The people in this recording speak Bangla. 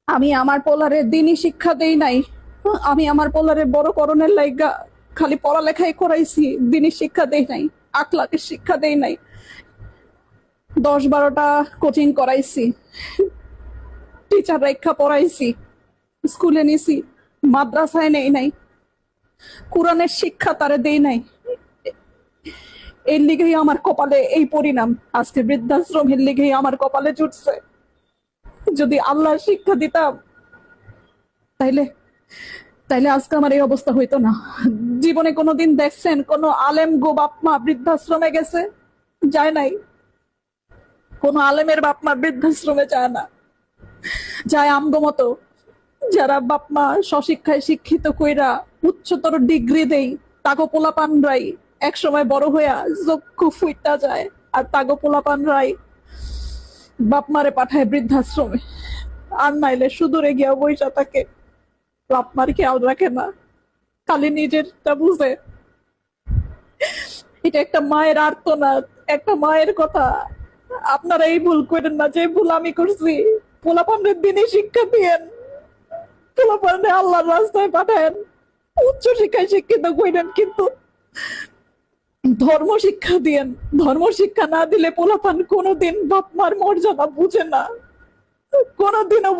আমি আমার পোলারে দিনই শিক্ষা দেই নাই। আমি আমার পোলারে বড় করণের লাইগা খালি পড়ালেখাই করাইছি, দিনই শিক্ষা দেই নাই, আখলাকের শিক্ষা দেই নাই। 10-12টা কোচিং করাইছি, টিচার রেখা পড়াইছি, স্কুলে নিছি, মাদ্রাসায় নেই নাই, কোরআনের শিক্ষা তারে দেই নাই। এর লিগেই আমার কপালে এই পরিণাম, আজকে বৃদ্ধাশ্রমের লিগেই আমার কপালে জুটছে। যদি আল্লাহর শিক্ষা দিতাম তাইলে তাইলে আজকে আমার এই অবস্থা হইতো না। জীবনে কোনোদিন দেখছেন কোন আলেম গো বাপ মা বৃদ্ধাশ্রমে গেছে? যায় নাই। কোন আলেমের বাপ মা বৃদ্ধাশ্রমে যায় না। যায় আমগো মতো যারা বাপ মা স্বশিক্ষায় শিক্ষিত কইরা উচ্চতর ডিগ্রি দেই, তাগো পোলাপানরাই এক সময় বড় হইয়া চক্ষু ফুইটা যায়। আর তাগো পোলাপানরাই বাপ মারে পাঠায় বৃদ্ধাশ্রমে। আর নাইলে সুদূরে গিয়া বইসা থাকে, বাপ মার খেয়াল রাখে না, খালি নিজেরটা বুঝে। এটা একটা মায়ের আর্তনাদ, একটা মায়ের কথা। আপনারা এই ভুল করেন না যে ভুল আমি করছি। পোলাপানের দিনে শিক্ষা দিয়েন, পোলাপানে আল্লাহর রাস্তায় পাঠায়েন, উচ্চ শিক্ষায় শিক্ষিত করেন, কিন্তু ধর্ম শিক্ষা দিয়েন। ধর্ম শিক্ষা না দিলে পোলাপান কোনোদিন বাপ মার মর্যাদা বুঝে না, কোনোদিনও